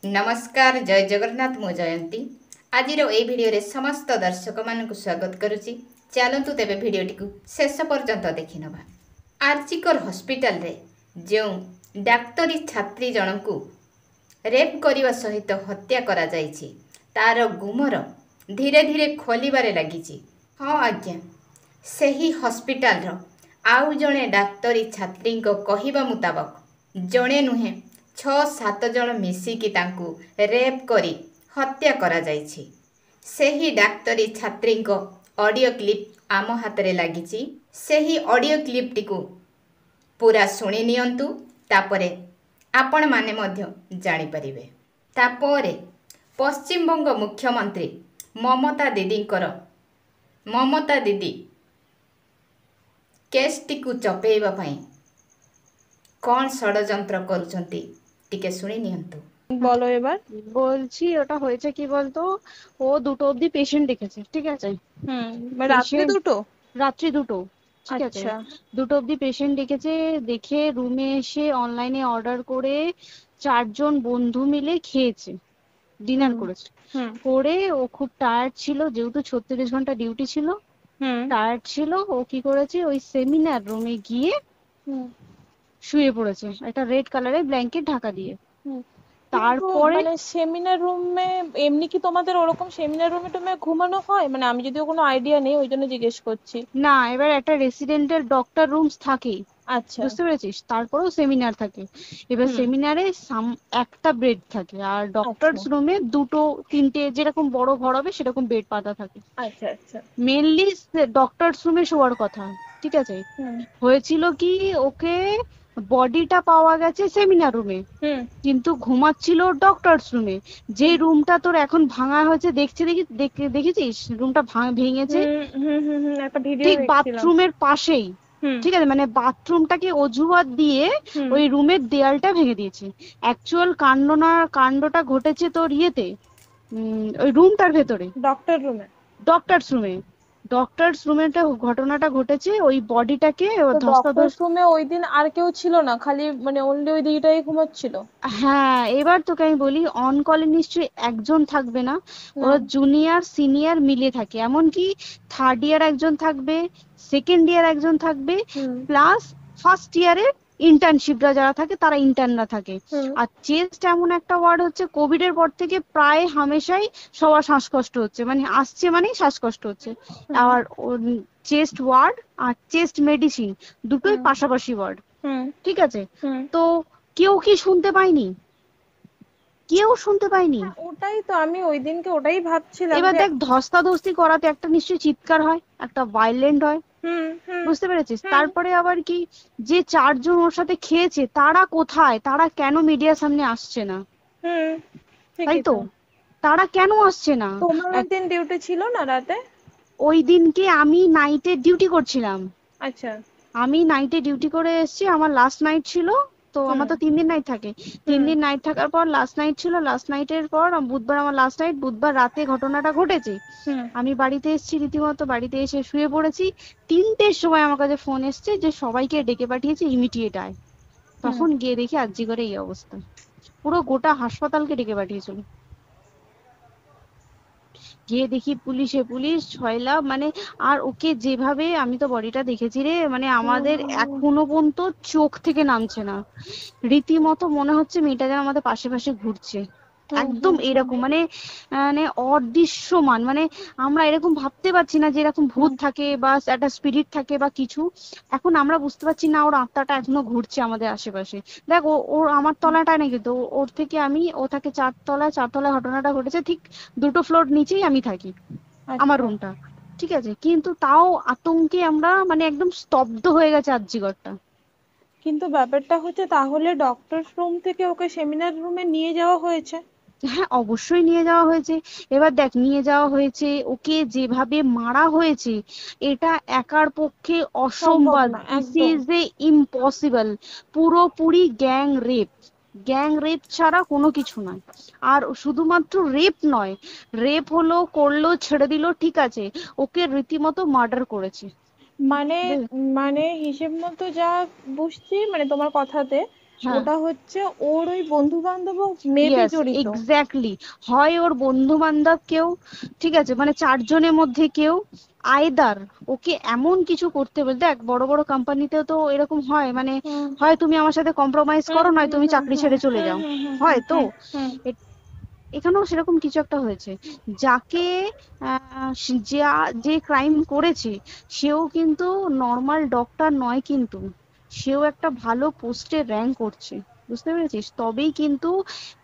नमस्कार जय जगन्नाथ मु जयंती आज भिडियो समस्त दर्शक मानक स्वागत करुच्ची। चलतु तेरे भिडटी को शेष पर्यंत देखि नवा। आर्चिकर हॉस्पिटल रे जो डाक्तरी छात्री जन को रेप करने सहित हत्या करा जाइछि तार गुमर धीरे धीरे खोलिबारे लागिछि। हाँ आज्ञा सही हॉस्पिटल रो आउ जणे डाक्तरी छात्री कहिबा मुताबक जणे नुहे 6-7 जन मिसिकी तांकू रेप करी हत्या करा जाइछि। सही डाक्तरी छात्री ऑडियो क्लिप आम हाथ रे लागिछि। सही ऑडियो क्लिप टी को पूरा सुनी नियंतु तापरे आपण माने मध्य जानि परिबे। तापरे पश्चिम बंग मुख्यमंत्री ममता दीदी केस टी को चपेइबा पई कौन षड्यंत्र करुचंती টিকে শুনে নিয়ন্তু। বলো এবার। বলছি ওটা হয়েছে কি বলতো, ও 2টো অবধি পেশেন্ট দেখেছে, ঠিক আছে। রাত্রি 2টো? রাত্রি 2টো, ঠিক আছে। 2টো অবধি পেশেন্ট দেখেছে, দেখে রুমে এসে অনলাইনে অর্ডার করে 4জন বন্ধু মিলে খেয়েছে, ডিনার করেছে। করে ও খুব টায়ার্ড ছিল, যেহেতু 36 ঘন্টা ডিউটি ছিল, টায়ার্ড ছিল। ও কি করেছে, ওই সেমিনার রুমে গিয়ে শুয়ে পড়েছে একটা রেড কালারের ব্ল্যাঙ্কেট ঢাকা দিয়ে। তারপরে মানে সেমিনার রুমে এমনি কি তোমাদের ওরকম সেমিনার রুমে টুমে ঘুমানো হয়? মানে আমি যদিও কোনো আইডিয়া নেই, ওই জন্য জিজ্ঞেস করছি। না, এবার একটা রেসিডেন্টের ডক্টর রুমস থাকে, আচ্ছা, বুঝতে পেরেছিস। তারপরেও সেমিনার থাকে। এবার সেমিনারে একটা বেড থাকে, আর ডক্টরস রুমে 2-3টে যেরকম বড় ঘর হবে সেরকম বেড পাতা থাকে। আচ্ছা আচ্ছা। মেনলি ডক্টরস রুমে শোয়ার কথা, ঠিক আছে। হয়েছিল কি, ওকে বডিটা পাওয়া গেছে সেমিনার রুমে, কিন্তু ঘুমাচ্ছিল ডক্টরস রুমে। যে রুমটা তোর এখন ভাঙা হয়েছে, দেখেছিস রুমটা ভেঙেছে, ঠিক বাথরুমের পাশেই, ঠিক আছে। মানে বাথরুমটাকে অজুহাত দিয়ে ওই রুমের দেয়ালটা ভেঙে দিয়েছে। অ্যাকচুয়াল কাণ্ডটা ঘটেছে তোর ইয়েতে, ওই রুমটার ভেতরে, ডক্টরস রুমে ঘটনাটা ঘটেছে। ওই বডিটাকে ডক্টরস রুমে ওই দিন আর কেউ ছিল না, খালি মানে অনলি ওই দিদিটাই ঘুমাচ্ছিল? হ্যাঁ, এবার তোকে আমি বলি, অন কলে নিশ্চয়ই একজন থাকবে না, ওরা জুনিয়র সিনিয়র মিলে থাকে। এমনকি থার্ড ইয়ার একজন থাকবে, সেকেন্ড ইয়ার একজন থাকবে, প্লাস ফার্স্ট ইয়ারের ইন্টার্নশিপরা যারা থাকে তারা ইন্টার্নরা থাকে। আর চেস্ট এমন একটা ওয়ার্ড হচ্ছে, কোভিড এর পর থেকে প্রায় হামেশাই সবার শ্বাসকষ্ট হচ্ছে, মানে আসছে মানেই শ্বাসকষ্ট হচ্ছে। আর চেস্ট ওয়ার্ড আর চেস্ট মেডিসিন দুটোই পাশাপাশি ওয়ার্ড, ঠিক আছে। তো কেউ কি শুনতে পায়নি? কেউ শুনতে পায়নি। ওটাই তো আমি ওই দিনকে ওটাই ভাবছিলাম। এবার দেখ, ধস্তাধস্তি করাতে একটা নিশ্চয়ই চিৎকার হয়, একটা ভায়োলেন্ট হয়, বুঝতে পেরেছিস। তারপরে আবার কি, যে 4জন ওর সাথে খেয়েছে তারা কোথায়, তারা কেন মিডিয়ার সামনে আসছে না? তাই তো, তারা কেন আসছে না? তোমার ওই দিন ডিউটি ছিল না রাতে? ওই দিনকে আমি নাইটে ডিউটি করছিলাম। আচ্ছা, আমি নাইটে ডিউটি করে এসেছি, আমার লাস্ট নাইট ছিল। তো আমার তো 3 দিন নাইট থাকে, 3 দিন নাইট থাকার পর লাস্ট নাইট ছিল। লাস্ট নাইটের পর বুধবার আমার লাস্ট নাইট। বুধবার রাতে ঘটনাটা ঘটেছে। আমি বাড়িতে এসেছি, রীতিমতো বাড়িতে এসে শুয়ে পড়েছি। 3টের সময় আমার কাছে ফোন এসছে যে সবাইকে ডেকে পাঠিয়েছে, ইমিডিয়েট আয়। তখন গিয়ে দেখি আরজি করে এই অবস্থা, পুরো গোটা হাসপাতালকে ডেকে পাঠিয়েছিল। গিয়ে দেখি পুলিশ ছয়লা, মানে আর ওকে যেভাবে, আমি তো বডিটা দেখেছি রে, মানে আমাদের এখনো পর্যন্ত চোখ থেকে নামছে না। রীতিমতো মনে হচ্ছে মেয়েটা যেন আমাদের পাশে পাশে ঘুরছে, একদম এরকম, মানে মানে অদৃশ্যমান। মানে আমরা এরকম ভাবতে পারছি না যে এরকম ভূত থাকে বা একটা স্পিরিট থাকে বা কিছু। এখন আমরা বুঝতে পারছি না ওর আত্মাটা এখনো ঘুরছে আমাদের আশেপাশে। দেখ, ওর আমার তলাটায় নাকি, তো ওর থেকে ও থাকে 4তলায় ঘটনাটা ঘটেছে, ঠিক 2টো ফ্লোর নিচেই আমি থাকি, আমার রুমটা, ঠিক আছে। কিন্তু তাও আতঙ্কে আমরা মানে একদম স্তব্ধ হয়ে গেছে আরজিগরটা। কিন্তু ব্যাপারটা হচ্ছে, তাহলে ডক্টরস রুম থেকে ওকে সেমিনার রুমে নিয়ে যাওয়া হয়েছে? হ্যাঁ, অবশ্যই নিয়ে যাওয়া হয়েছে। এবার দেখ, নিয়ে যাওয়া হয়েছে, ওকে যেভাবে মারা হয়েছে এটা একার পক্ষে অসম্ভব, দিস ইজ এ ইম্পসিবল। পুরোপুরি গ্যাং রেপ ছাড়া কোনো কিছু নয়। আর শুধুমাত্র রেপ নয়, রেপ করলো ছেড়ে দিল, ঠিক আছে, ওকে রীতিমতো মার্ডার করেছে। মানে হিসেব মতো যা বুঝছি, মানে তোমার কথাতে হ্যাঁ, ওটা হচ্ছে ওর ওই বন্ধু বান্ধব মেবি ইয়েস, জড়িত। এক্স্যাক্টলি। হয় ওর বন্ধু বান্ধব কেউ, ঠিক আছে, মানে 4 জনের মধ্যে কেউ, আইদার ওকে এমন কিছু করতে বলতে, দেখ বড় বড় কোম্পানিতেও তো এরকম হয়, মানে হুম হয় তুমি আমার সাথে কম্প্রোমাইজ হুম করো, নয় হুম তুমি হুম চাকরি হুম ছেড়ে চলে হুম যাও, হুম হুম হয় তো। হুম হুম এখানেও সেরকম কিছু একটা হয়েছে। যাকে যে ক্রাইম করেছে সেও কিন্তু নর্মাল ডক্টর নয়, কিন্তু সেও একটা ভালো পোস্টে র্যাঙ্ক করছে, বুঝতে পেরেছিস? তবেই কিন্তু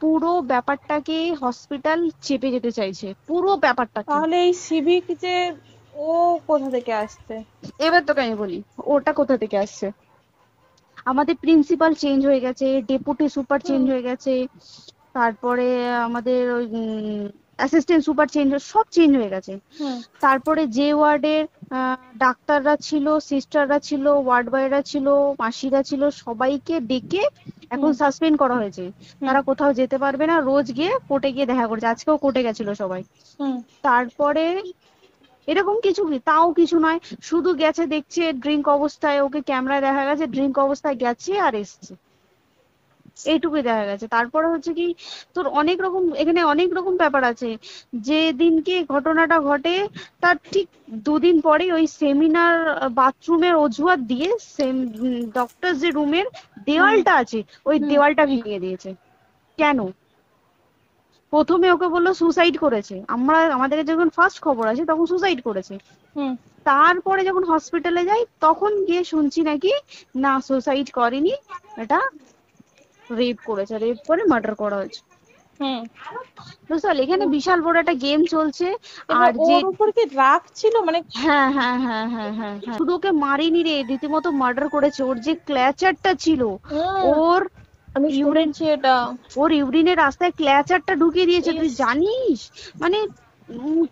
পুরো ব্যাপারটাকে হসপিটাল চেপে যেতে চাইছে, পুরো ব্যাপারটাকে। তাহলে এই সিভিক যে ও কোথা থেকে আসছে? এবার তোকে আমি বলি ওটা কোথা থেকে আসছে। আমাদের প্রিন্সিপাল চেঞ্জ হয়ে গেছে, ডেপুটি সুপার চেঞ্জ হুম হয়ে গেছে, তারপরে আমাদের ওই অ্যাসিস্ট্যান্ট সুপার চেঞ্জ, সব চেঞ্জ হয়ে গেছে। হুম তারপরে যে ওয়ার্ডের ডাক্তাররা ছিল, সিস্টাররা ছিল, ওয়ার্ড বয়রা ছিল, মাসিরা ছিল, সবাইকে ডেকে এখন হুম সাসপেন্ড করা হয়েছে। হুম তারা কোথাও যেতে পারবে না, রোজ গিয়ে কোর্টে গিয়ে দেখা করছে, আজকেও কোর্টে গেছিল সবাই। হুম তারপরে এরকম কিছু কি, তাও কিছু নয়, শুধু গেছে দেখছে ড্রিঙ্ক অবস্থায়, ওকে ক্যামেরায় দেখা গেছে ড্রিঙ্ক অবস্থায় গেছে আর এসছে, এইটুকুই দেখা গেছে। তারপরে হচ্ছে কি, তোর অনেক রকম, এখানে অনেক রকম ব্যাপার আছে। যে দিনকে ঘটনাটা ঘটে তার ঠিক 2 দিন পরে ওই সেমিনার বাথরুমের অজুহাত দিয়ে ডক্টর যে রুমের হুম দেওয়ালটা আছে ওই হুম দেওয়ালটা ভেঙে দিয়েছে। কেন? প্রথমে ওকে বললো সুসাইড করেছে, আমাদের যখন ফার্স্ট খবর আছে তখন সুসাইড করেছে। হুম তারপরে যখন হসপিটালে যাই তখন গিয়ে শুনছি নাকি না সুসাইড করেনি, এটা রেপ করেছে, রেপ করে মার্ডার করা হয়েছে। হুম বুঝতে পারলি, এখানে বিশাল বড় একটা গেম চলছে। এবার আর যে, ওর উপর কি রাগ ছিল মানে? হ্যাঁ হ্যাঁ হ্যাঁ হ্যাঁ হ্যাঁ হ্যাঁ, শুধু ওকে মারিনি রে, রীতিমতো মার্ডার করেছে। ওর যে ক্ল্যাচারটা ছিল, হুম ওর আমি ইউরিন, শুনেছি এটা। ওর ইউরিনের রাস্তায় ক্ল্যাচারটা ঢুকিয়ে দিয়েছে, তুই ইস, জানিস? মানে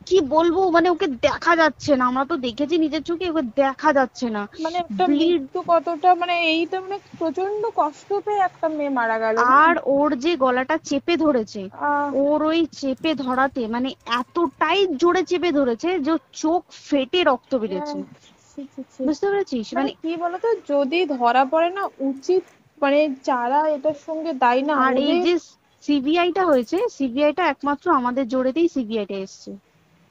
কি বলবো, মানে ওকে দেখা যাচ্ছে না, আমরা তো দেখেছি নিজের চোখে, ওকে দেখা যাচ্ছে না, মানে একটা ব্লিড। মৃত্যু কতটা, মানে এইটা মানে প্রচন্ড কষ্ট পেয়ে একটা মেয়ে মারা গেল না? আর ওর যে গলাটা চেপে ধরেছে, আহ ওর ওই চেপে ধরাতে মানে এতটাই জোরে চেপে ধরেছে যে ওর চোখ ফেটে রক্ত বেরিয়েছে, আহ, ছি, ছি, ছি। বুঝতে পেরেছিস? মানে মানে কি বলতো, যদি ধরা পড়ে না উচিত, মানে যারা এটার সঙ্গে দায়ী না আর এই ওদের। যে সিবিআইটা হয়েছে, সিবিআইটা একমাত্র আমাদের জোরেতেই সিবিআইটা এসছে।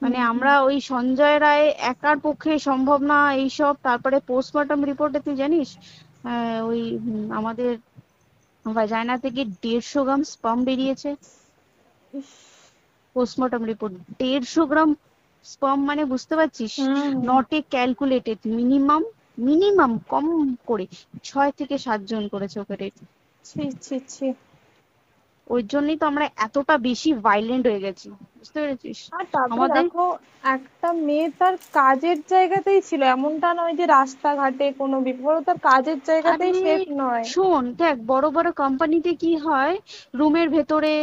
মানে হুম হুম আমরা ওই সঞ্জয় রায় একার পক্ষে সম্ভব না এইসব। তারপরে পোস্টমর্টম রিপোর্টে তুই জানিস ওই আমাদের ভাজাইনা থেকে 150 গ্রাম স্পাম বেরিয়েছে। ইস, পোস্টমর্টম রিপোর্ট 150 গ্রাম স্পাম, মানে বুঝতে পারছিস? Hmm not a calculated, minimum, minimum কম করে 6 থেকে 7 জন করেছে ওকে rape। ছি ছি ছি। ওই জন্যই তো আমরা এতটা বেশি ভাইলেন্ট হয়ে গেছি, বুঝতে পেরেছিস? আর তারপর আমাদের, দেখো, একটা মেয়ে তার কাজের জায়গাতেই ছিল, এমনটা নয় যে রাস্তাঘাটে কোনো বিপদ, ও তার কাজের জায়গাতেই আরে সেফ নয়। শোন দেখ, বড় বড় কোম্পানিতে কি হয়, রুমের ভেতরে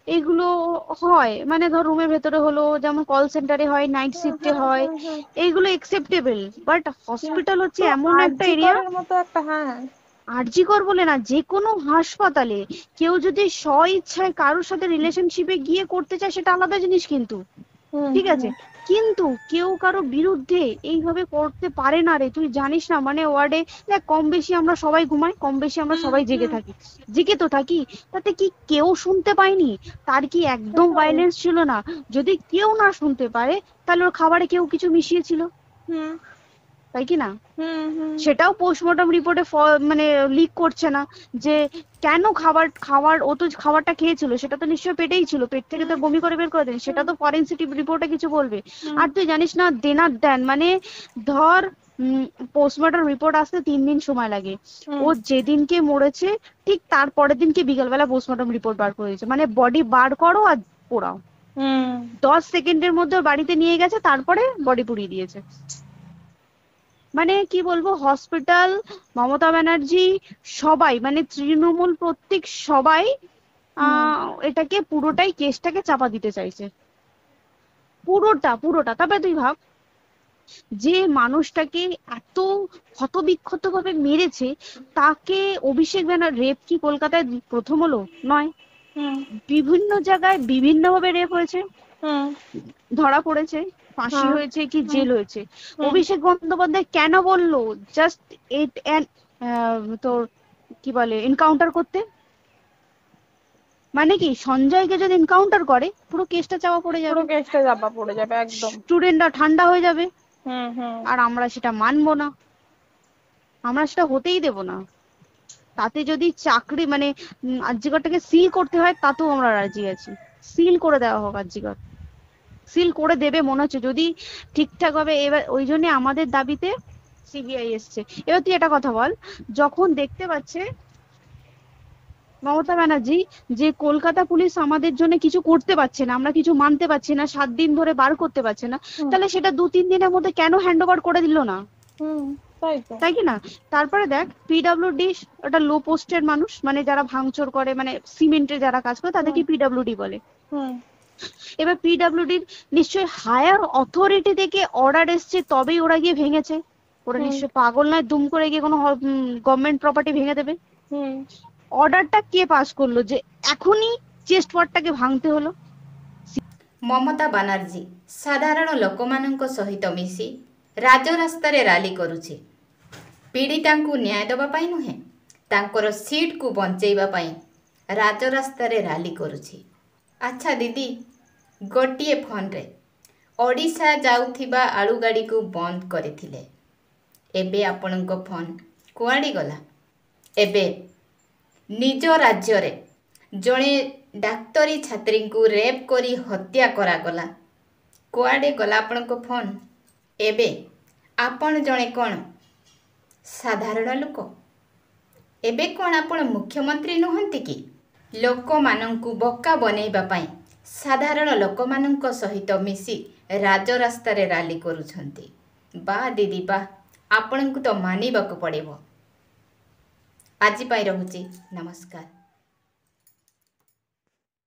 এগুলো হয়, মানে ধর রুমের ভেতরে হলো, যেমন কল সেন্টারে হয়, নাইট হুম শিফটে হুম হয়, হুম হুম। এইগুলো একসেপ্টেবল। বাট হসপিটাল হচ্ছে কিন্তু এমন একটা আরজি এরিয়া, করের মতো একটা, হ্যাঁ। আরজি কর বলে না, যে কোনো হাসপাতালে কেউ যদি স্ব ইচ্ছায় কারোর সাথে রিলেশনশিপে গিয়ে করতে চায় সেটা আলাদা জিনিস কিন্তু, হুম ঠিক আছে, হুম কিন্তু কেউ কারো বিরুদ্ধে এইভাবে করতে পারে না রে, তুই জানিস না? মানে ওয়ার্ডে দেখ, কম বেশি আমরা সবাই ঘুমাই, কম বেশি আমরা হুম সবাই জেগে হুম। থাকি, জেগে তো থাকি, তাতে কি কেউ শুনতে পায়নি? তার কি একদম সেটাই। ভাইলেন্স ছিল না? যদি কেউ না শুনতে পারে তাহলে ওর খাবারে কেউ কিছু মিশিয়েছিল, হুম তাই কি না? হুম হুম সেটাও পোস্টমর্টম রিপোর্টে মানে লিক করছে না, যে কেন খাবার খাবার ও তো খাবারটা খেয়েছিল, সেটা তো নিশ্চয়ই পেটেই ছিল, পেট থেকে তো হুম বমি করে বের করে দেন, সেটা হুম তো ফরেনসিক রিপোর্টে কিছু বলবে। হুম আর তুই জানিস না, দেনার দেন মানে, ধর পোস্টমর্টম রিপোর্ট আসতে 3 দিন সময় লাগে, হুম ও যেদিনকে মরেছে ঠিক তার পরের দিনকে বিকালবেলা পোস্টমর্টম রিপোর্ট বার করে দিয়েছে, মানে বডি বার করো আর পোড়াও, হুম 10 সেকেন্ডের মধ্যে ওর বাড়িতে নিয়ে গেছে, তারপরে বডি পুড়িয়ে দিয়েছে। মানে কি বলবো, হসপিটাল, মমতা ব্যানার্জি, সবাই মানে তৃণমূল প্রত্যেক সবাই হুম এটাকে পুরোটাই কেসটাকে চাপা দিতে চাইছে, পুরোটা পুরোটা। তবে তুই ভাব, যে মানুষটাকে এত ক্ষতবিক্ষত ভাবে মেরেছে, তাকে অভিষেক ব্যানার, রেপ কি কলকাতায় প্রথম হলো? নয়, হুম বিভিন্ন জায়গায় বিভিন্ন ভাবে রেপ হয়েছে, হুম। ধরা পড়েছে, ফাঁসি হ্যাঁ। হয়েছে কি হুম জেল হয়েছে। হুম অভিষেক বন্দ্যোপাধ্যায় কেন বললো জাস্ট তোর কি বলে এনকাউন্টার করতে। মানে কি সঞ্জয়কে যদি এনকাউন্টার করে পুরো কেসটা চাপা পড়ে পুরো যাবে, কেসটা চাপা পড়ে যাবে একদম। স্টুডেন্টরা ঠান্ডা হয়ে যাবে, হুম হুম। আর আমরা সেটা মানবো না, আমরা সেটা হতেই দেব না। তাতে যদি চাকরি মানে আরজিকরটাকে সিল করতে হয় তাতেও আমরা রাজি আছি, সিল করে দেওয়া হোক আরজিকর, সিল করে দেবে মনে হচ্ছে যদি ঠিকঠাক ভাবে। এবার ওই জন্য আমাদের দাবিতে সিবিআই এসছে। এবার তুই একটা কথা বল, যখন দেখতে পাচ্ছে মমতা ব্যানার্জি যে কলকাতা পুলিশ আমাদের জন্য কিছু করতে পারছে না, আমরা কিছু মানতে পারছি না, 7 দিন ধরে বার করতে পারছে না, তাহলে সেটা 2-3 দিনের মধ্যে কেন হ্যান্ড ওভার করে দিল না? হুম, তাই তো। তাই কি না? তারপরে দেখ পিডব্লিউডি একটা লো পোস্টের মানুষ, মানে যারা ভাঙচুর করে, মানে সিমেন্টের যারা কাজ করে তাদেরকে পিডব্লিউডি বলে। হুম এবার পিডব্লিউডির নিশ্চয়ই হায়ার অথরিটি থেকে অর্ডার এসছে তবেই ওরা গিয়ে ভেঙেছে। ওরা নিশ্চয়ই পাগল নয় দুম করে গিয়ে কোনো গভর্নমেন্ট প্রপার্টি ভেঙে দেবে। হুম। অর্ডারটা কে পাস করলো যে এখনই চেস্ট ওয়ার্ডটাকে ভাঙতে হলো? ମମତା ବାନାର୍ଜୀ ସାଧାରଣ ଲୋକମାନଙ୍କ ସହିତ ମିଶି ରାଜରାସ୍ତାରେ ରାଲି କରୁଛି। ପୀଡ଼ିତାଙ୍କୁ ନ୍ୟାୟ ଦେବା ପାଇଁ ନୁହେଁ, ତାଙ୍କର ସିଟ୍କୁ ବଞ୍ଚେଇବା ପାଇଁ ରାଜରାସ୍ତାରେ ରାଲି କରୁଛି। ଆଚ୍ଛା ଦିଦି, ଗୋଟିଏ ଫୋନ୍ରେ ଓଡ଼ିଶା ଯାଉଥିବା ଆଳୁ ଗାଡ଼ିକୁ ବନ୍ଦ କରିଥିଲେ, ଏବେ ଆପଣଙ୍କ ଫୋନ୍ କୁଆଡ଼େ ଗଲା? ଏବେ ନିଜ ରାଜ୍ୟରେ ଜଣେ ଡାକ୍ତରୀ ଛାତ୍ରୀଙ୍କୁ ରେପ୍ କରି ହତ୍ୟା କରାଗଲା, କୁଆଡ଼େ ଗଲା ଆପଣଙ୍କ ଫୋନ୍? ଏବେ ଆପଣ ଜଣେ କ'ଣ ସାଧାରଣ ଲୋକ? ଏବେ କ'ଣ ଆପଣ ମୁଖ୍ୟମନ୍ତ୍ରୀ ନୁହନ୍ତି କି? ଲୋକମାନଙ୍କୁ ବୋକା ବନେଇବା ପାଇଁ ସାଧାରଣ ଲୋକମାନଙ୍କ ସହିତ ମିଶି ରାଜରାସ୍ତାରେ ରାଲି କରୁଛନ୍ତି। ବା ଦିଦି ବା, ଆପଣଙ୍କୁ ତ ମାନିବାକୁ ପଡ଼ିବ। ଆଜି ପାଇଁ ରହୁଛି, ନମସ୍କାର।